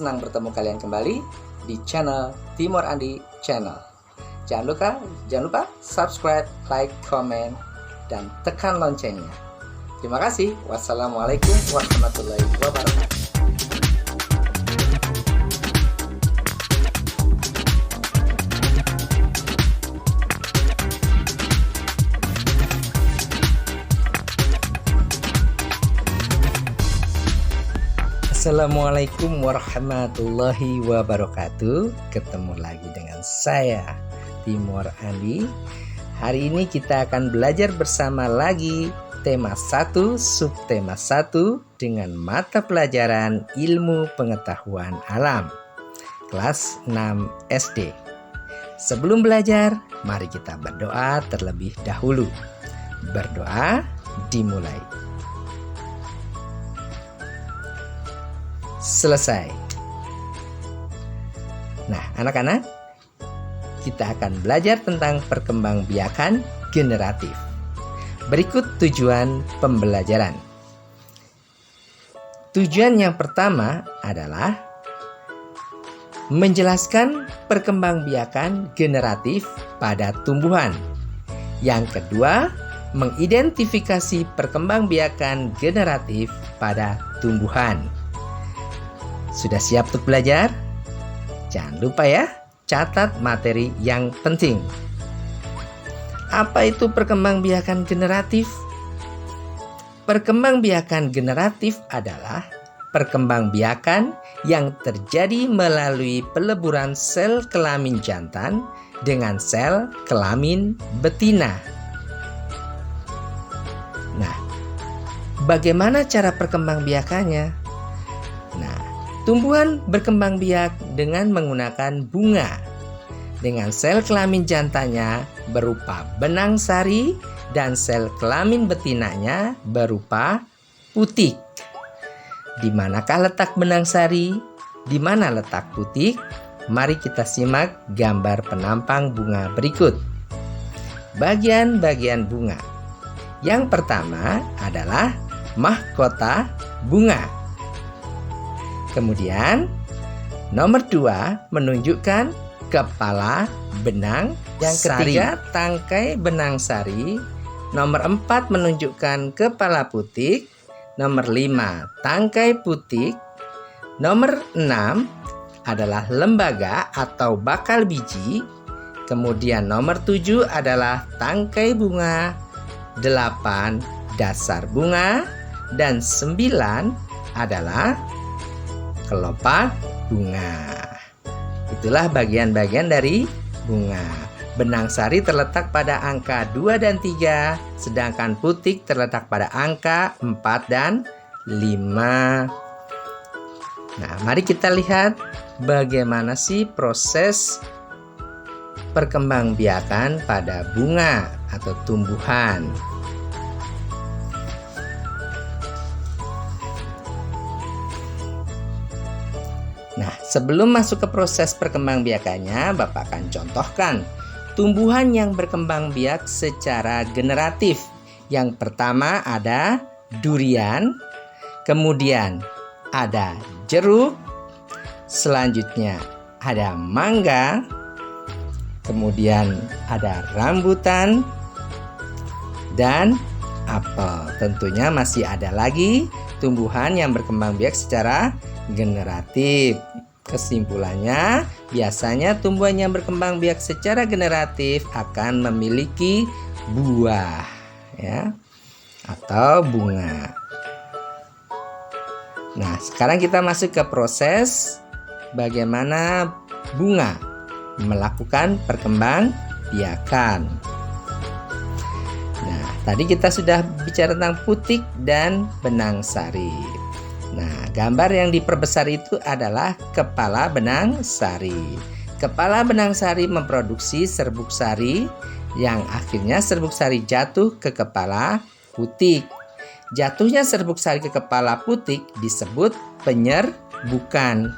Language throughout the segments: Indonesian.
Senang bertemu kalian kembali di channel Timur Andi Channel. Jangan lupa subscribe, like, komen, dan tekan loncengnya. Terima kasih. Wassalamualaikum warahmatullahi wabarakatuh. Assalamualaikum warahmatullahi wabarakatuh. Ketemu lagi dengan saya, Timur Andi. Hari ini kita akan belajar bersama lagi tema 1, subtema 1 dengan mata pelajaran ilmu pengetahuan alam kelas 6 SD. Sebelum belajar, mari kita berdoa terlebih dahulu. Berdoa dimulai. Selesai. Nah, anak-anak, kita akan belajar tentang perkembangbiakan generatif. Berikut tujuan pembelajaran. Tujuan yang pertama adalah menjelaskan perkembangbiakan generatif pada tumbuhan. Yang kedua, mengidentifikasi perkembangbiakan generatif pada tumbuhan. Sudah siap untuk belajar? Jangan lupa ya, catat materi yang penting. Apa itu perkembangbiakan generatif? Perkembangbiakan generatif adalah perkembangbiakan yang terjadi melalui peleburan sel kelamin jantan dengan sel kelamin betina. Nah, bagaimana cara perkembangbiakannya? Tumbuhan berkembang biak dengan menggunakan bunga dengan sel kelamin jantannya berupa benang sari dan sel kelamin betinanya berupa putik. Di manakah letak benang sari? Di mana letak putik? Mari kita simak gambar penampang bunga berikut. Bagian-bagian bunga. Yang pertama adalah mahkota bunga. Kemudian nomor 2 menunjukkan kepala benang yang sari. Ketiga tangkai benang sari. Nomor 4 menunjukkan kepala putik. Nomor 5 tangkai putik. Nomor 6 adalah lembaga atau bakal biji. Kemudian nomor 7 adalah tangkai bunga. 8 dasar bunga. Dan 9 adalah kelopak bunga. Itulah bagian-bagian dari bunga. Benang sari terletak pada angka 2 dan 3, sedangkan putik terletak pada angka 4 dan 5. Nah, mari kita lihat bagaimana sih proses perkembangbiakan pada bunga atau tumbuhan. Nah, sebelum masuk ke proses perkembangbiakannya, Bapak akan contohkan tumbuhan yang berkembang biak secara generatif. Yang pertama ada durian, kemudian ada jeruk, selanjutnya ada mangga, kemudian ada rambutan, dan apel. Tentunya masih ada lagi tumbuhan yang berkembang biak secara generatif. Kesimpulannya, biasanya tumbuhan yang berkembang biak secara generatif akan memiliki buah, ya, atau bunga. Nah, sekarang kita masuk ke proses bagaimana bunga melakukan perkembangbiakan. Nah, tadi kita sudah bicara tentang putik dan benang sari. Nah, gambar yang diperbesar itu adalah kepala benang sari. Kepala benang sari memproduksi serbuk sari yang akhirnya serbuk sari jatuh ke kepala putik. Jatuhnya serbuk sari ke kepala putik disebut Bukan.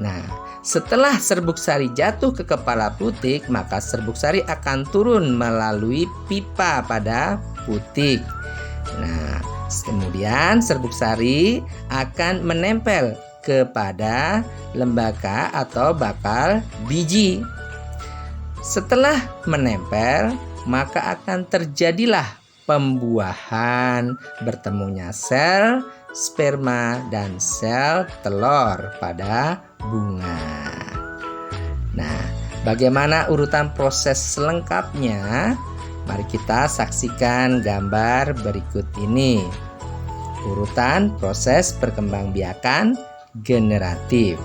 Nah, setelah serbuk sari jatuh ke kepala putik, maka serbuk sari akan turun melalui pipa pada putik. Nah, kemudian serbuk sari akan menempel kepada lembaga atau bakal biji. Setelah menempel, maka akan terjadilah pembuahan, bertemunya sel sperma dan sel telur pada bunga. Nah, bagaimana urutan proses selengkapnya? Mari kita saksikan gambar berikut ini. Urutan proses perkembangbiakan generatif.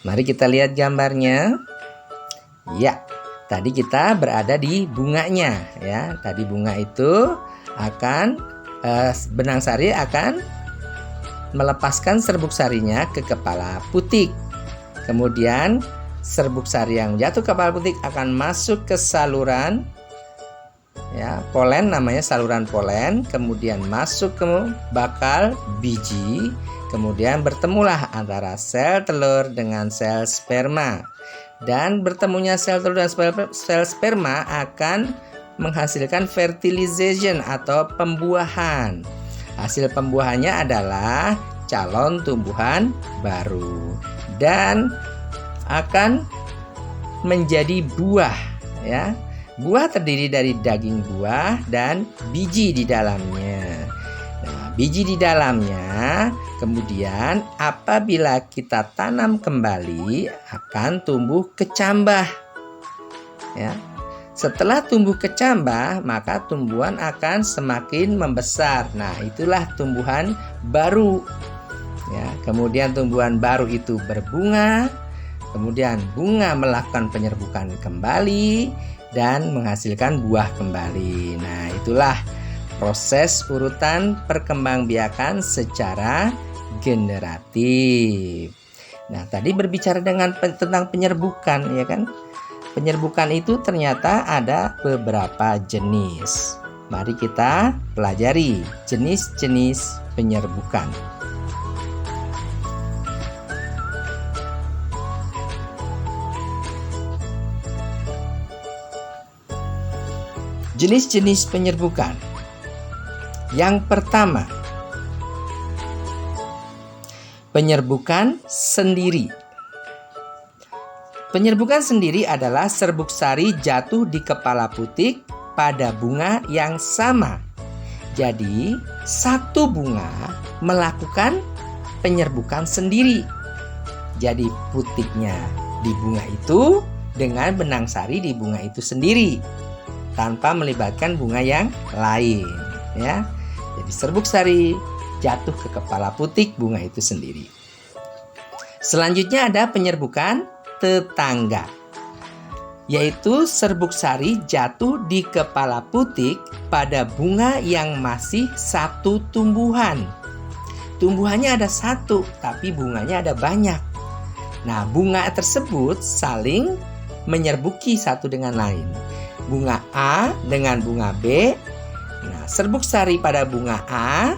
Mari kita lihat gambarnya. Ya, tadi kita berada di bunganya ya. Tadi bunga itu akan benang sari akan melepaskan serbuk sarinya ke kepala putik. Kemudian serbuk sari yang jatuh ke kepala putik akan masuk ke saluran ya, polen, namanya saluran polen, kemudian masuk ke bakal biji. Kemudian bertemulah antara sel telur dengan sel sperma. Dan bertemunya sel telur dan sel sperma akan menghasilkan fertilization atau pembuahan. Hasil pembuahannya adalah calon tumbuhan baru dan akan menjadi buah ya. Buah terdiri dari daging buah dan biji di dalamnya. Nah, biji di dalamnya kemudian apabila kita tanam kembali akan tumbuh kecambah. Ya. Setelah tumbuh kecambah, maka tumbuhan akan semakin membesar. Nah, itulah tumbuhan baru. Ya, kemudian tumbuhan baru itu berbunga, kemudian bunga melakukan penyerbukan kembali dan menghasilkan buah kembali. Nah, itulah proses urutan perkembangbiakan secara generatif. Nah, tadi berbicara tentang penyerbukan, ya kan? Penyerbukan itu ternyata ada beberapa jenis. Mari kita pelajari jenis-jenis penyerbukan. Jenis-jenis penyerbukan. Yang pertama, penyerbukan sendiri. Penyerbukan sendiri adalah serbuk sari jatuh di kepala putik pada bunga yang sama. Jadi, satu bunga melakukan penyerbukan sendiri. Jadi, putiknya di bunga itu dengan benang sari di bunga itu sendiri, tanpa melibatkan bunga yang lain, ya. Jadi serbuk sari jatuh ke kepala putik bunga itu sendiri. Selanjutnya ada penyerbukan tetangga, yaitu serbuk sari jatuh di kepala putik pada bunga yang masih satu tumbuhan. Tumbuhannya ada satu, tapi bunganya ada banyak. Nah, bunga tersebut saling menyerbuki satu dengan lain. Bunga A dengan bunga B. Nah, serbuk sari pada bunga A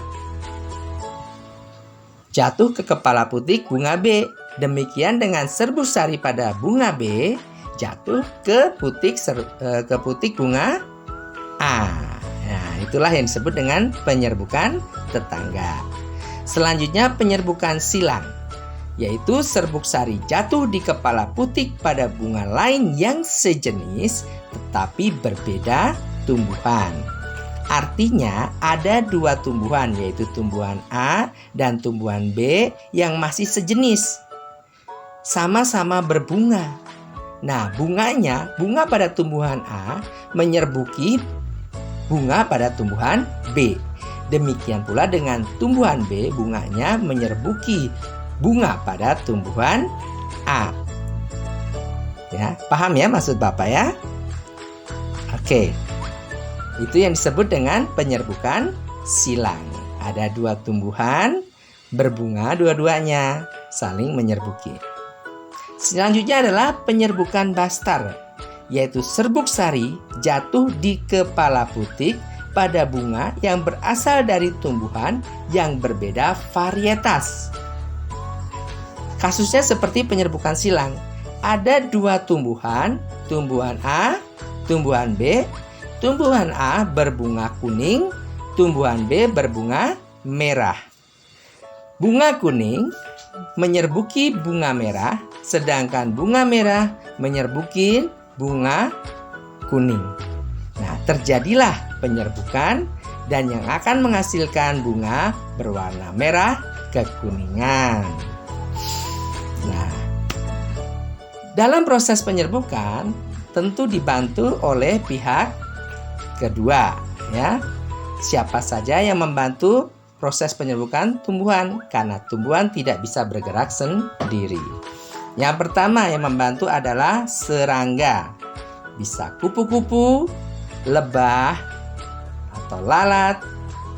jatuh ke kepala putik bunga B. Demikian dengan serbuk sari pada bunga B jatuh ke putik bunga A. Nah, itulah yang disebut dengan penyerbukan tetangga. Selanjutnya penyerbukan silang, yaitu serbuk sari jatuh di kepala putik pada bunga lain yang sejenis tetapi berbeda tumbuhan. Artinya ada dua tumbuhan, yaitu tumbuhan A dan tumbuhan B yang masih sejenis, sama-sama berbunga. Nah, bunga pada tumbuhan A menyerbuki bunga pada tumbuhan B. Demikian pula dengan tumbuhan B, bunganya menyerbuki bunga pada tumbuhan A. Ya, paham ya maksud Bapak ya? Oke. Itu yang disebut dengan penyerbukan silang. Ada dua tumbuhan berbunga dua-duanya, saling menyerbuki. Selanjutnya adalah penyerbukan bastar, yaitu serbuk sari, jatuh di kepala putik pada bunga yang berasal dari tumbuhan yang berbeda varietas. Kasusnya seperti penyerbukan silang. Ada dua tumbuhan, tumbuhan A, tumbuhan B. Tumbuhan A berbunga kuning, tumbuhan B berbunga merah. Bunga kuning menyerbuki bunga merah, sedangkan bunga merah menyerbuki bunga kuning. Nah, terjadilah penyerbukan dan yang akan menghasilkan bunga berwarna merah kekuningan. Nah, dalam proses penyerbukan tentu dibantu oleh pihak kedua, ya. Siapa saja yang membantu proses penyerbukan tumbuhan, karena tumbuhan tidak bisa bergerak sendiri. Yang pertama yang membantu adalah serangga. Bisa kupu-kupu, lebah, atau lalat,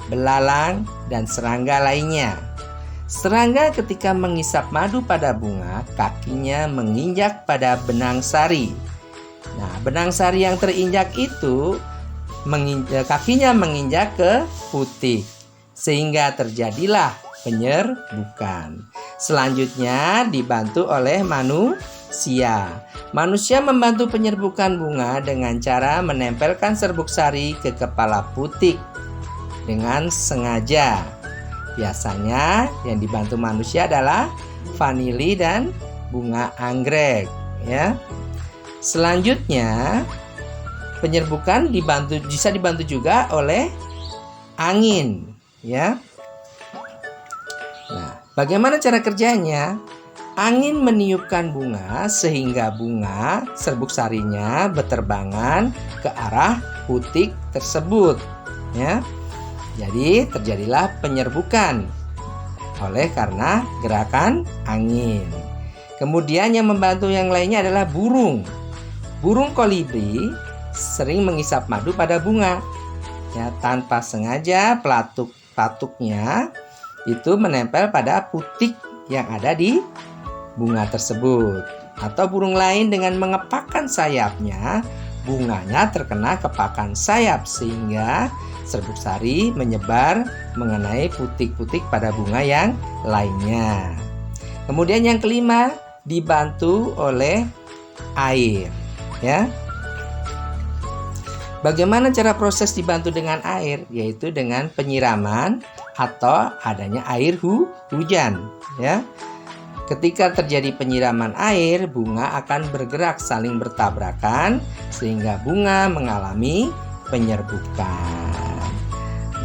belalang, dan serangga lainnya. Serangga ketika mengisap madu pada bunga, kakinya menginjak pada benang sari. Nah, benang sari yang terinjak itu kakinya menginjak ke putik, sehingga terjadilah penyerbukan. Selanjutnya dibantu oleh manusia. Manusia membantu penyerbukan bunga dengan cara menempelkan serbuk sari ke kepala putik dengan sengaja. Biasanya yang dibantu manusia adalah vanili dan bunga anggrek, ya. Selanjutnya penyerbukan bisa dibantu juga oleh angin, ya. Nah, bagaimana cara kerjanya? Angin meniupkan bunga sehingga bunga serbuk sarinya berterbangan ke arah putik tersebut, ya. Jadi terjadilah penyerbukan karena gerakan angin. Kemudian yang membantu yang lainnya adalah burung. Burung kolibri sering mengisap madu pada bunga. Ya, tanpa sengaja patuknya itu menempel pada putik yang ada di bunga tersebut. Atau burung lain dengan mengepakkan sayapnya, bunganya terkena kepakan sayap sehingga serbuk sari menyebar mengenai putik-putik pada bunga yang lainnya. Kemudian yang kelima, dibantu oleh air, ya. Bagaimana cara proses dibantu dengan air? Yaitu dengan penyiraman atau adanya air hujan, ya. Ketika terjadi penyiraman air, bunga akan bergerak saling bertabrakan sehingga bunga mengalami penyerbukan.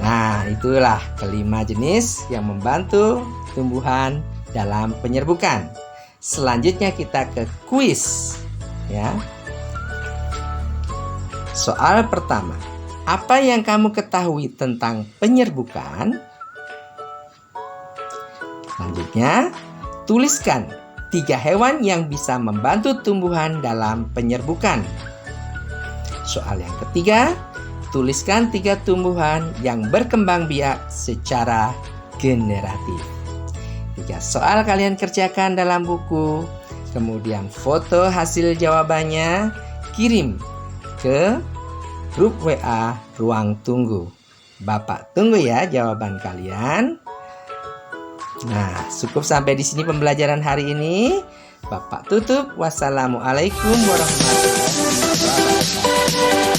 Nah, itulah kelima jenis yang membantu tumbuhan dalam penyerbukan. Selanjutnya kita ke kuis, ya. Soal pertama, apa yang kamu ketahui tentang penyerbukan? Selanjutnya, tuliskan 3 hewan yang bisa membantu tumbuhan dalam penyerbukan. Soal yang ketiga, tuliskan 3 tumbuhan yang berkembang biak secara generatif. 3 soal kalian kerjakan dalam buku, kemudian foto hasil jawabannya, kirim ke grup WA Ruang Tunggu. Bapak tunggu ya jawaban kalian. Nah, cukup sampai di sini pembelajaran hari ini. Bapak tutup. Wassalamualaikum warahmatullahi wabarakatuh.